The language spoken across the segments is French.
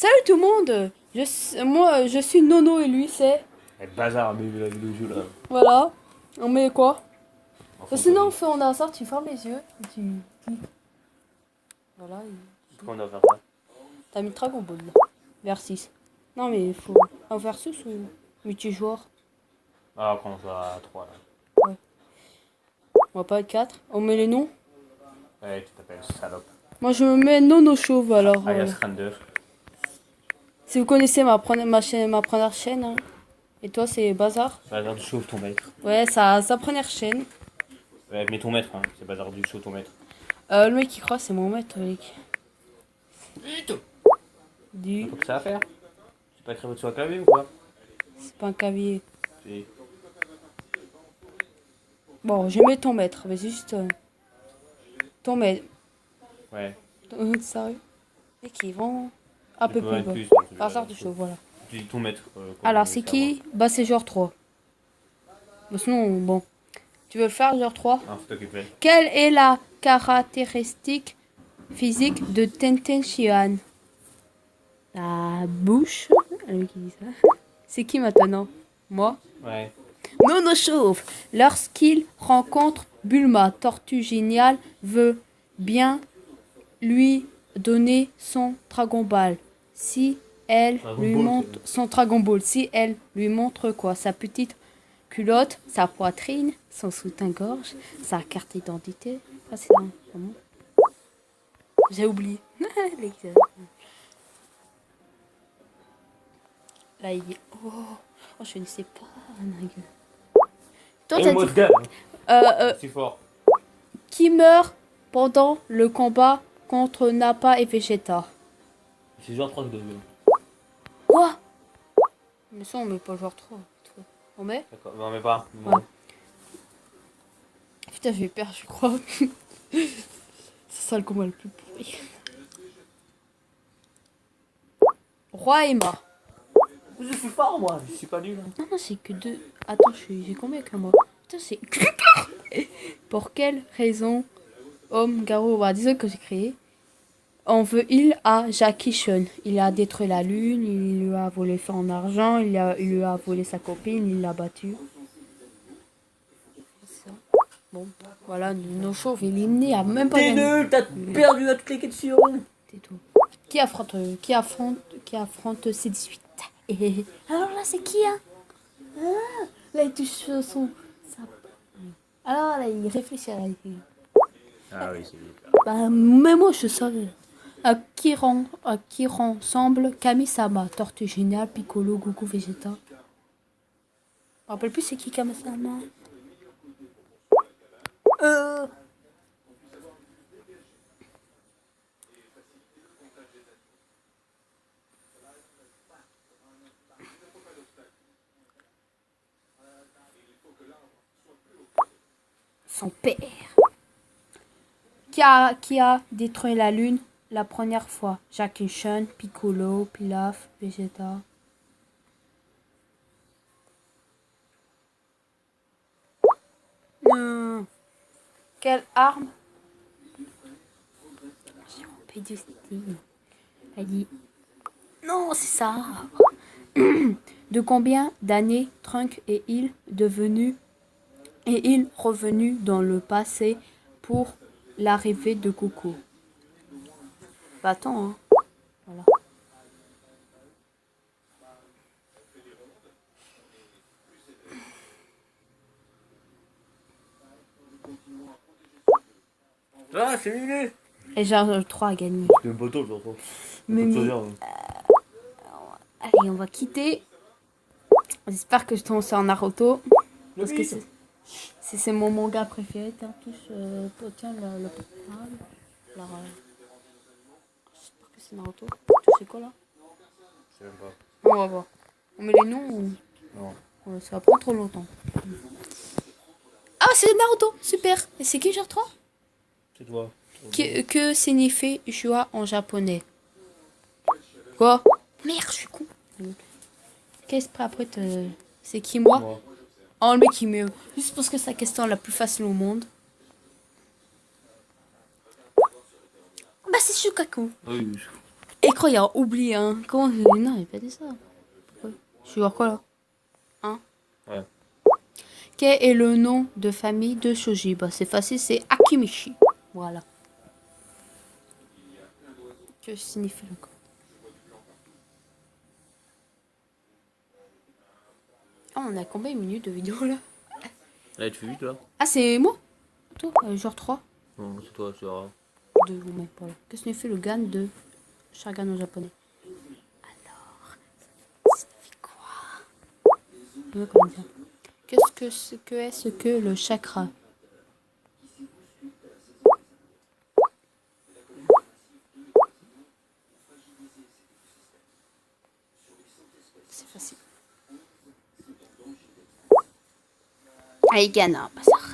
Salut tout le monde. Moi, je suis Nono et lui, c'est... Eh, bazar, mais le jeu là. Voilà. On met quoi? Enfin, Sinon, on a un sort, tu fermes les yeux. Et tu cliques. Voilà. Pourquoi on doit faire ça? T'as mis Dragon Ball, là. Vers 6. Non, mais il faut... Un versus ou multijoueur? Ah, on commence à 3 là. Ouais. On va pas être 4. On met les noms? Ouais, tu t'appelles salope. Moi, je me mets Nono Chauve, alors... Alias Render. Si vous connaissez ma première chaîne, hein. Et toi, c'est Bazar? Bazar du chauve ton maître. Ouais, sa première chaîne. Ouais, mais ton maître, hein. C'est bazar du chauve ton maître. Le mec qui croit, c'est mon maître, mec. Vite! Du... Faut que ça à faire. C'est pas écrit votre sur clavier ou quoi? C'est pas un clavier. Si. Bon, je mets ton maître, mais juste... ton maître. Ouais. Sérieux? Et qui vend un Tu peu peux plus mettre bas. plus, hein, tu Bazar vas- du show, voilà. Tu dis ton maître. Alors, c'est qui? Bah, c'est genre 3. Bah, sinon, bon. Tu veux faire genre 3? Ah, faut t'occuper. Quelle est la caractéristique physique de Tenten Xian? La bouche. Lui qui dit ça. C'est qui maintenant? Moi? Ouais. Nono Chauve, lorsqu'il rencontre Bulma, Tortue Géniale veut bien lui donner son Dragon Ball. Si elle Dragon lui Ball, montre son Dragon Ball, si elle lui montre quoi? Sa petite culotte, sa poitrine, son soutien-gorge, sa carte d'identité. Ah, c'est un comment? J'ai oublié. Les gars. Là, il est... Oh, je ne sais pas. Toi, Et t'as moi, dit... ce gars, c'est fort. Qui meurt pendant le combat contre Nappa et Vegeta? C'est genre 3 de Quoi? Mais ça, on met pas genre 3. On met? D'accord, non, mais pas. Ouais. Putain, j'ai peur, je crois. C'est ça le combat le plus pourri. Roi Emma. Je suis fort, moi. Je suis pas nul. Hein. Non, non, c'est que 2. Attends, j'ai combien que moi? Putain, c'est... Pour quelle raison Homme, Garo, bah, disons que j'ai créé. On veut il à Jackie Chan. Il a détruit la lune, il lui a volé son argent, il lui a volé sa copine, il l'a battu. C'est ça. Bon, voilà, nos chauves éliminés, a même pas T'es gagné. nul, t'as perdu à toutes les questions. C'est tout. Qui affronte C18. Alors là, c'est qui, hein? Ah, là, il touche son... Alors là, il réfléchit à la... Ah oui, c'est lui. Bah, même moi, je savais. À qui ressemble Kami-sama, Tortue Géniale, Piccolo, Goku, Vegeta. Je me rappelle plus c'est qui Kami-sama. Son père. Qui a détruit la lune la première fois? Jackie Chan, Piccolo, Pilaf, Vegeta. Quelle arme? J'ai rompé du style. Elle dit... Non, c'est ça. De combien d'années Trunk est-il revenu dans le passé pour l'arrivée de Goku? Bah attends, hein. Voilà. Ah, c'est nul. Et j'ai 3 à gagner. C'est un poteau, je retrouve. Mais, allez, on va quitter. J'espère que je tombe sur Naruto. Parce que c'est mon manga préféré. Tiens, tiens le portable. Alors, j'espère que c'est Naruto. Tu sais quoi là? Je sais même pas. On va voir. On met les noms ou... Non. Ouais, ça va prendre trop longtemps. Ah, c'est Naruto. Super. Et c'est qui genre 3? C'est toi. Que signifie joie en japonais? Quoi? Merde, je suis con. Qu'est-ce que après te... C'est qui moi? Oh, le mec il met... Juste parce que c'est la question la plus facile au monde. Bah c'est Shukaku. Oui. Et crois qu'il a oublié, hein. Comment... Non, il a pas dit ça. Pourquoi? Je suis voir quoi, là? Hein? Ouais. Quel est le nom de famille de Shoji? Bah, c'est facile, c'est Akimichi. Voilà. Que signifie le code? Ah, on a combien de minutes de vidéo, là? Là, tu vis, toi? Ah, c'est moi? Toi, genre 3. Non, c'est toi, c'est rare. 2 ou même pas. Qu'est-ce que signifie le gan de Shagan en japonais? Alors, ça signifie quoi? Comment dire? Qu'est-ce que le chakra? C'est facile. Aigana, bazar.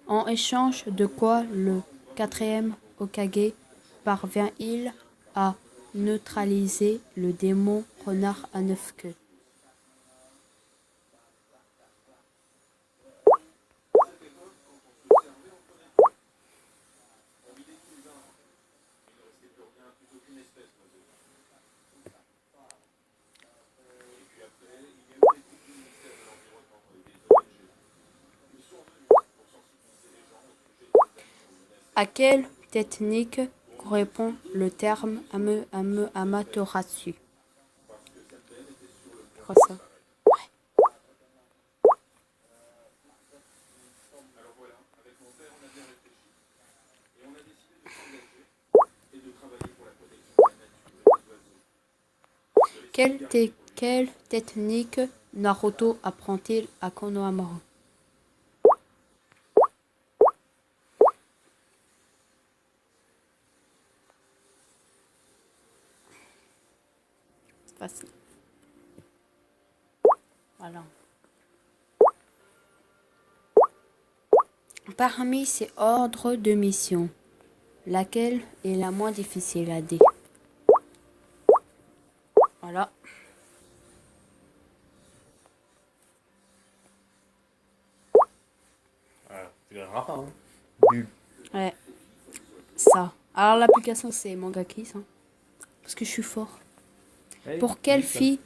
En échange de quoi le 4e Hokage parvient-il à neutraliser le démon renard à 9 queues? À quelle technique correspond le terme Amaterasu? C'est quoi ça? Quelle technique Naruto apprend-il à Konohamaru? C'est facile. Voilà. Parmi ces ordres de mission, laquelle est la moins difficile à D? Voilà. Tu gagneras pas, hein. Nul. Ouais. Ça. Alors l'application c'est Mangaki, ça. Parce que je suis fort. Hey, Pour quelle nul, ça. fille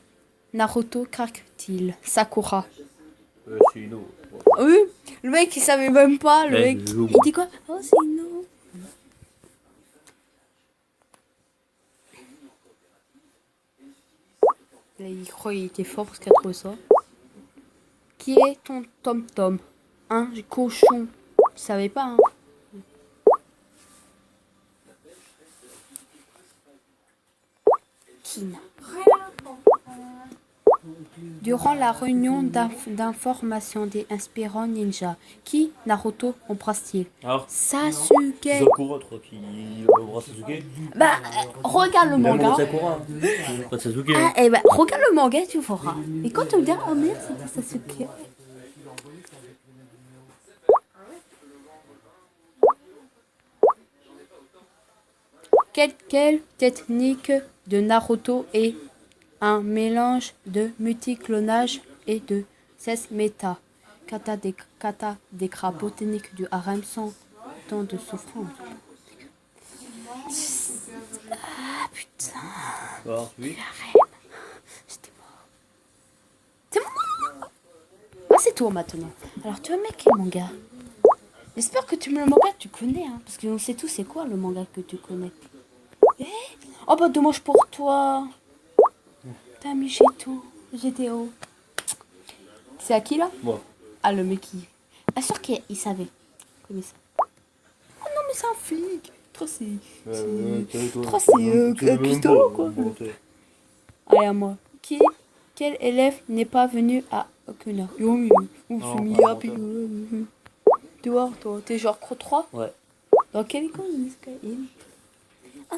Naruto craque-t-il? Sakura. C'est une eau. Oui, le mec il savait même pas. Le Ouais, mec je joue. il dit quoi? Oh, c'est une eau. Là, il croit qu'il était fort parce qu'il a trouvé ça. Qui est ton tom-tom? Un cochon. Tu savais pas, hein? Kina. Durant la réunion d'information des inspirants ninja, qui Naruto embrasse-t-il? Alors, Sasuke. Sakura, toi qui embrasse Sasuke. Bah, regarde le Il amoureux de manga. Sakura. Pas de Sasuke. Ah, Hein. eh ben, regarde le manga, tu verras. Et quand tu me dis, oh merde, c'était Sasuke. Quelle technique de Naruto est un mélange de multiclonage et de 16 méta? Kata des crapauds techniques du harem sans tant de souffrance. Ah putain. Alors, oui. C'était mort. C'est moi. Ah, c'est toi maintenant. Alors, tu aimes quel manga? J'espère que tu me le manga que tu connais, hein, parce qu'on sait tous c'est quoi le manga que tu connais. Eh, oh bah dommage pour toi. T'as mis chez tout. GTO. C'est à qui là? Moi. Ah, le mec qui. Ah, sûr qu'il savait. Comment ça? Oh non, mais c'est un flic. Trop c'est. Trop c'est cuistot quoi. Allez, à moi. Quel élève n'est pas venu à aucune heure? Yo, on s'est mis à puis. Tu vois, toi, t'es genre Cro 3? Ouais. Dans quelle école? Ah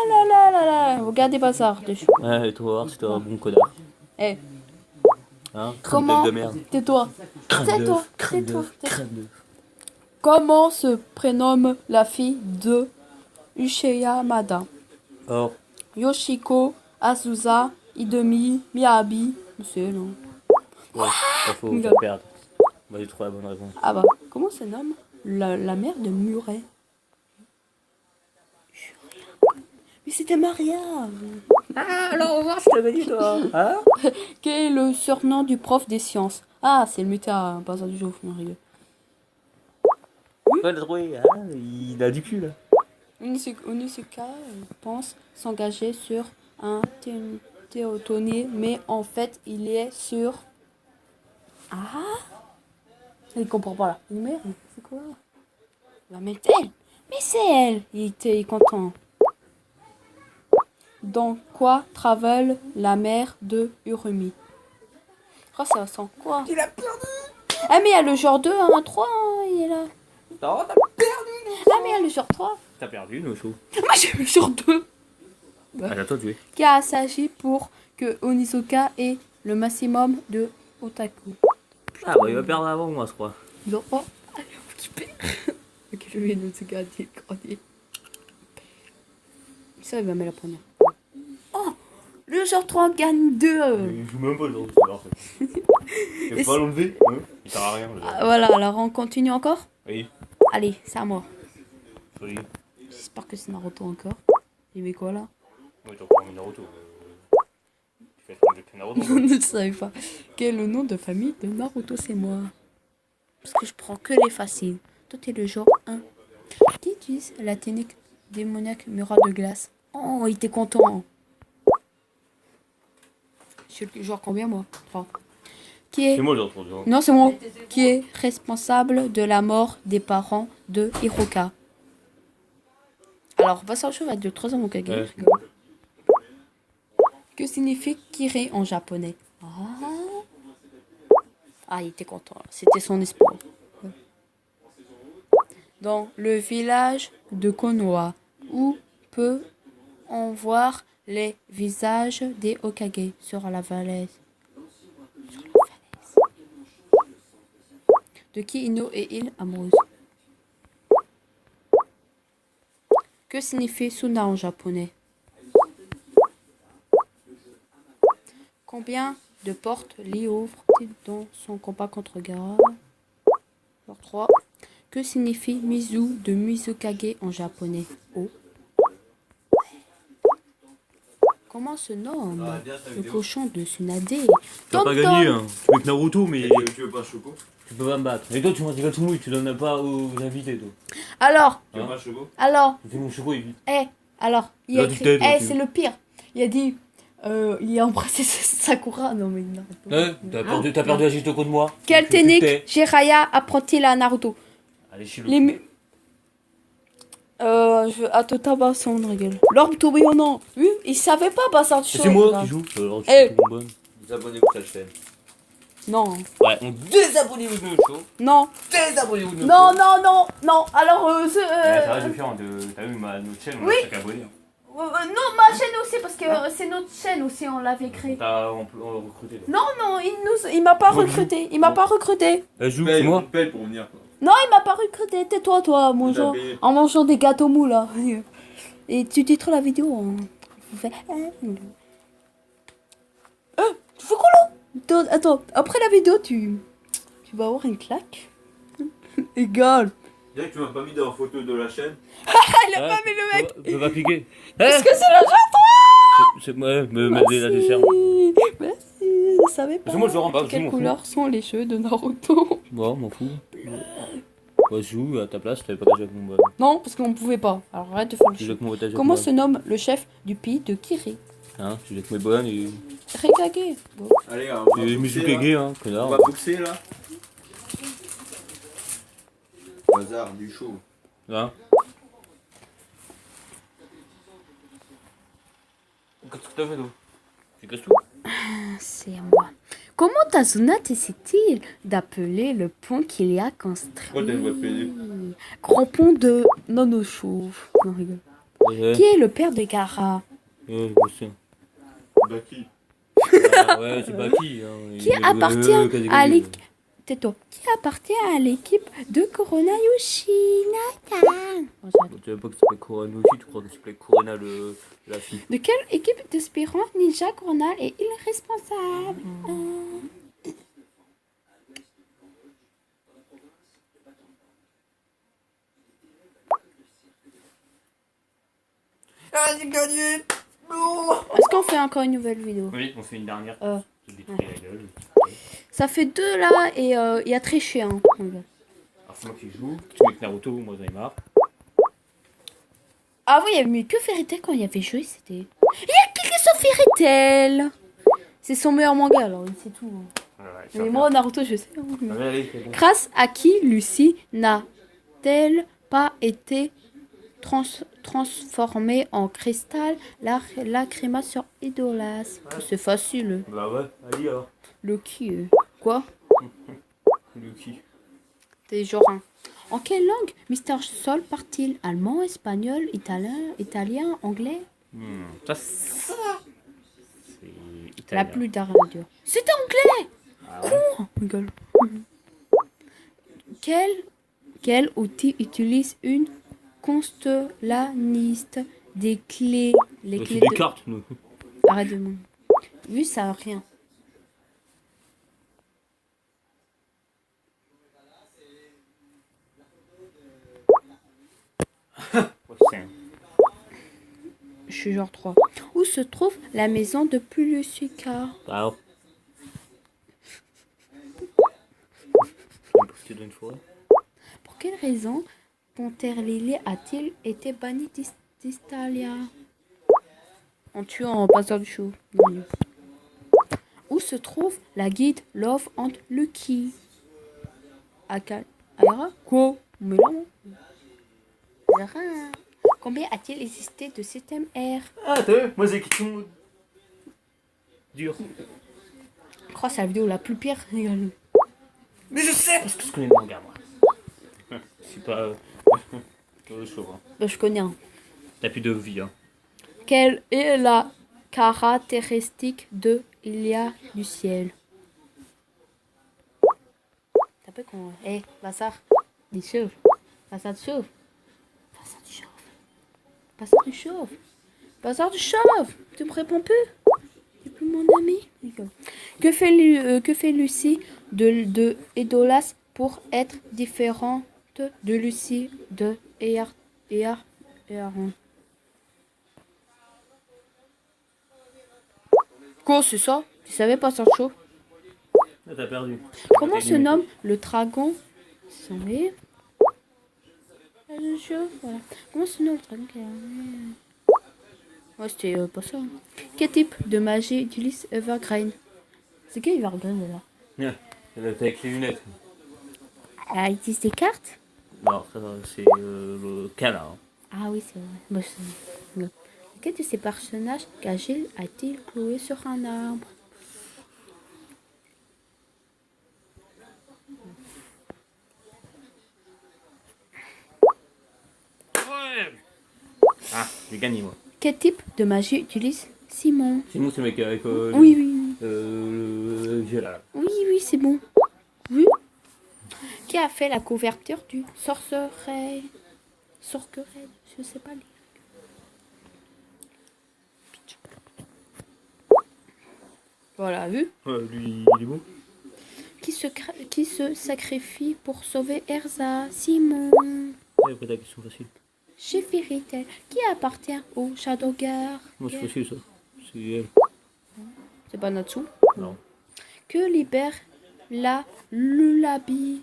là là là là. Regardez pas ça. Ouais, et toi, c'est un bon connard. Eh. Hein, Comment? de merde. Tais-toi. Tais-toi. Crâne Tais-toi. de. Comment se prénomme la fille de Uchiha Madara? Or, Yoshiko, Azusa, Idemi, Miyabi. C'est non. ouais, pas faux, Oula. t'as perdre. Moi j'ai trouvé la bonne réponse. Ah bah, comment se nomme la mère de Muret? c'était Maria. Ah, alors, je t'avais dit, toi. Hein? Quel est le surnom du prof des sciences? Ah, c'est le méta, pas ça du jour, je rigole. Ouais, il a trouvé. Ah, il a du cul, là. Onizuka pense s'engager sur un théotonie, mais en fait, il est sur... Ah, il comprend pas là. Il dit, merde, c'est quoi? Bah, mais elle, mais c'est elle. Il était content. Dans quoi travaille la mère de Urumi? Oh, ça sent quoi? Il a perdu. Ah, mais il y a le genre 2, 1, 3, il est là. Non, t'as perdu. Ah, mais il y a le genre 3. T'as perdu, Nocho. Moi, j'ai le genre 2. Ah, attends, tu es. Qui a s'agit pour que Onizuka ait le maximum de otaku. Ah, bah, il va perdre avant moi, je crois. Non, oh, allez, qui perd. Ok, je vais Onizuka gagner. Ça, il va mettre la première. Oh, le genre 3 gagne 2. Il joue même pas le genre, en fait. Il faut pas l'enlever, hein. Il sert à rien. Voilà, alors on continue encore? Oui. Allez, c'est à moi. Oui. J'espère que c'est Naruto encore. Il met quoi là? Ouais, t'as encore mis Naruto. Tu fais être avec Naruto. Je ne savais pas. Quel est le nom de famille de Naruto? C'est moi. Parce que je prends que les faciles. Toi, t'es le genre 1. Qui utilise la technique démoniaque mura de glace? Oh, il était content. Je suis le genre combien, moi? 3. Qui est... C'est moi le genre 3. Non, c'est moi. Qui est responsable de la mort des parents de Hiroka? Alors, Basarcho va être de 3 ans, mon Kage. Ouais. Que signifie Kiri en japonais? Ah, il était content. C'était son espoir. Dans le village de Konoha, où peut-on voir les visages des Hokage sur la falaise? De qui Ino est-il amoureuse? Que signifie Suna en japonais? Combien de portes Lee ouvre-t-il dans son combat contre Gaara? Alors 3. Que signifie Mizu de Mizukage en japonais? Oh. Comment se nomme le cochon de Tsunade? Tu vas pas gagner, hein. Tu veux que Naruto, mais Tu veux pas Choco? tu peux pas me battre. Et toi, tu m'as dit tout mouille, tu donnes pas aux invités, toi. Alors, Tu veux pas Choco? C'est mon choco, il alors, il a Là, tu écrit, t'aides, tu- c'est le pire. Il a dit, il a embrassé Sakura. Non mais non. Ouais, t'as perdu la giste contre moi. Quelle Tu technique t'es. Jiraiya apprend-il à Naruto? Allez, chez Les mu- je veux à tout tabasson, regarde. L'orbe tourbillonnant. Oui, il savait pas Bassard du C'est moi qui joue. Alors, tu Eh. suis trop bonne. Désabonnez-vous de la chaîne. Non, Ouais, on désabonnez-vous de notre show. non, Désabonnez-vous de notre non, show. non, non, non. Alors, Ouais, ça reste différent. T'as vu notre chaîne, on Oui. a 5 abonnés. non, ma chaîne aussi parce que c'est notre chaîne aussi, on l'avait créée. On l'a recruté. Non, non, il m'a pas Moi, recruté. Il m'a pas recruté. Joue, Paye, c'est moi. on paye pour venir quoi. Non, il m'a pas recruté. Tais-toi, toi, mangeant, payé. en mangeant des gâteaux mous là. Et tu titres la vidéo. Vous faites. Tu fais quoi là? Attends, après la vidéo, tu vas avoir une claque. Égal. Bien que tu m'as pas mis dans la photo de la chaîne. Il a pas mis le mec. Je vais piquer. Parce que c'est la C'est moi, me mettre la dessert. Merci, je savais pas. C'est moi, je rentre pas, je Quelle m'en fous. couleur sont les cheveux de Naruto? Bon, m'en fous. Ouais, je joue à ta place, t'avais pas qu'à jouer avec mon bon. Non, parce qu'on pouvait pas. Alors arrête de faire le Je joue chou. avec mon otage. Comment se nomme le chef du pays de Kiri? Hein, je joue avec mes bonnes et. Rikage. Bon. Allez, on va Et boxer, Mizukage, là. hein, On connard. va boxer là. Au hasard, du show. Hein. Qu'est-ce que t'as fait, toi? Tu casses tout? C'est à moi. Comment Tazuna décide-t-il d'appeler le pont qu'il y a construit? Pourquoi t'as une voix pédée? Grand pont de Nonochauve. Non, rigole. Ouais, Qui est le père de Gaara? je sais. Bah qui? Ah, ouais, c'est pas qui. Hein. Qui appartient à l'équipe. Tais-toi. Qui appartient à l'équipe de Corona Yoshinaka? Oh, j'adore. Tu savais pas que c'était Corona aussi, tu crois que c'était Corona la fille. De quelle équipe d'aspirants Ninja Corona est-il responsable? Ah, j'ai gagné. Est-ce qu'on fait encore une nouvelle vidéo? Oui, on fait une dernière. Euh, Je te détruis la gueule. Ça fait 2 là et il y a triché. Hein. Alors c'est moi qui joue. Tu mets que Naruto, moi j'en ai marre. Ah oui, il y avait mieux que Fairy Tail quand il y avait joué, c'était... Il y a quelqu'un sur Fairy Tail. C'est son meilleur manga, alors c'est tout. Hein. Ouais, Mais moi, Naruto, je sais. Hein. Allez, allez, c'est bon. Grâce à qui Lucie n'a-t-elle pas été transformée en cristal lacryma sur Idolas? C'est facile. Bah ouais, allez alors. Le qui Quoi? Lucky. T'es genre un. En quelle langue Mister Sol part-il? Allemand, espagnol, italien, anglais? Ça, c'est italien. La plus d'armadure. C'était anglais! Ah ouais. Con! Rigole. Quel outil utilise une constellaniste des clés? Les C'est clés des de... cartes, nous. Arrête de me... Vu ça a rien. Je suis genre 3. Où se trouve la maison de Pulusuka? Alors. Une fois. Pour quelle raison Panthère Lily a-t-il été banni d'Istalia? En tuant en passant du show. Non. Où se trouve la guide Love and Lucky? Aira? Quoi? Mais là, non. Rien. Combien a-t-il existé de système R? Ah, t'as vu? Moi, c'est question dur. Je crois que c'est la vidéo la plus pire. Mais je sais parce que je connais le manga, moi. C'est pas chaud, hein. Bah, je connais un. T'as plus de vie, hein. Quelle est la caractéristique de Ilia du ciel? T'as pas qu'on... Eh, Bassard, il chauffe. Bassard du chauffe. Bassard du chauffe. Bassard du chauffe. Bassard du chauffe. Tu me réponds plus? Tu es plus mon ami? Que fait Lucie de Edolas pour être différente de Lucie de Aaron? Quoi, c'est ça? Tu savais pas ça chaud? Ah, t'as perdu. Comment se nomme le dragon? Voilà. Comment se nomme le dragon? Ouais, c'était pas ça. Quel type de magie utilise Evergreen? C'est qui Evergreen là? Elle était avec les lunettes. Elle utilise des cartes? Non, ça, c'est le canard. Hein. Ah oui, c'est vrai. Bah, c'est... Lequel de ces personnages cagés a-t-il cloué sur un arbre? Ouais. Ah, j'ai gagné, moi. Quel type de magie utilise Simon? Simon, c'est le mec avec Oui. le vieux là. Oui, c'est bon. Oui. Qui a fait la couverture du sorcerel? Je sais pas lire. Voilà, vu? Lui, il est beau. Qui se sacrifie pour sauver Erza? Simon. Ouais, après ta question facile. Chez Fairy Tail, qui appartient au Shadowgar? Moi, c'est facile, ça. C'est elle. C'est pas Natsu? Non. Que libère la Lullaby?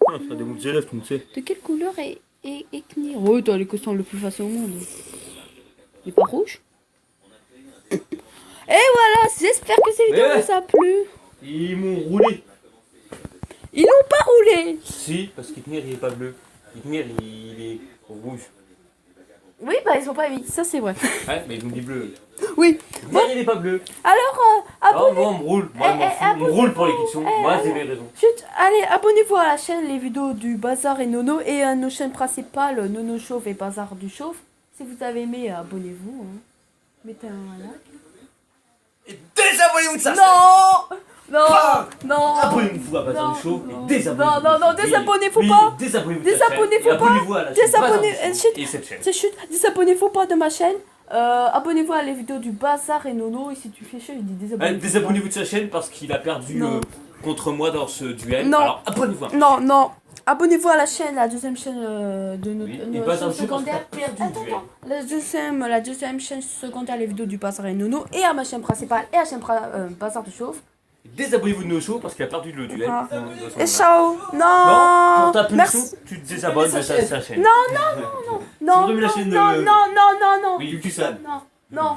Ah, ça démonte des élèves, tu le sais. De quelle couleur est Eknir? Oh, t'as les questions le plus facile au monde. Il est pas rouge? Et voilà, j'espère que cette vidéo vous a plu. Ils m'ont roulé. Ils l'ont pas roulé. Si, parce qu'Iknir, il est pas bleu. Iknir, il est rouge. Oui, bah ils ont pas mis, ça c'est vrai. Ouais, mais ils ont dit bleu. Oui. Iknir, il est pas bleu. Alors, Oh, moi, on me roule. Moi, on me roule pour les questions. Moi, j'ai raison. chut, allez, abonnez-vous à la chaîne, les vidéos du Bazar et Nono, et à nos chaînes principales, Nono Chauve et Bazar du Chauve. Si vous avez aimé, abonnez-vous. Hein. Mettez un like. Et désabonnez-vous de ça. Non. Abonnez-vous à Bazar du Show et désabonnez-vous. Non, désabonnez-vous pas. Désabonnez-vous Désabonnez-vous pas. Abonnez-vous à la chaîne Désabonnez- Bazar du Show chut. et cette chaîne. C'est chut, désabonnez-vous pas de ma chaîne. Abonnez-vous à les vidéos du Bazar et Nono. Et si tu fais chaud, il dit désabonnez-vous. Désabonnez-vous de sa chaîne parce qu'il a perdu Non. contre moi dans ce duel. Non. Alors abonnez-vous. Non. abonnez-vous à la chaîne, la deuxième chaîne de notre Oui, et Bazar chaîne du Show parce que secondaire. t'as perdu le duel. La deuxième chaîne secondaire, les vidéos du Bazar et Nono, et à ma chaîne principale et à la chaîne Bazar de Chauve. Désabonnez-vous de nos shows parce qu'il a perdu le duel. Ah. dans son Et live. ciao. Non, Non. pour ta punition, Merci. tu te désabonnes de sa chaîne. Non. Tu redonnes la chaîne de- Non. Oui, Kukusan. Non.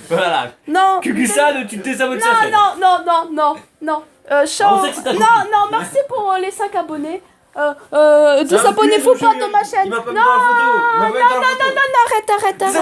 Voilà. Non. Kukusan, tu te désabonnes de sa chaîne. Non. Ciao. on sait que c'est ta copine. Non, merci pour les 5 abonnés. Désabonnez-vous pas de ma chaîne. Il m'a pas mis dans la photo. Il m'a pas mis dans la photo. Arrête.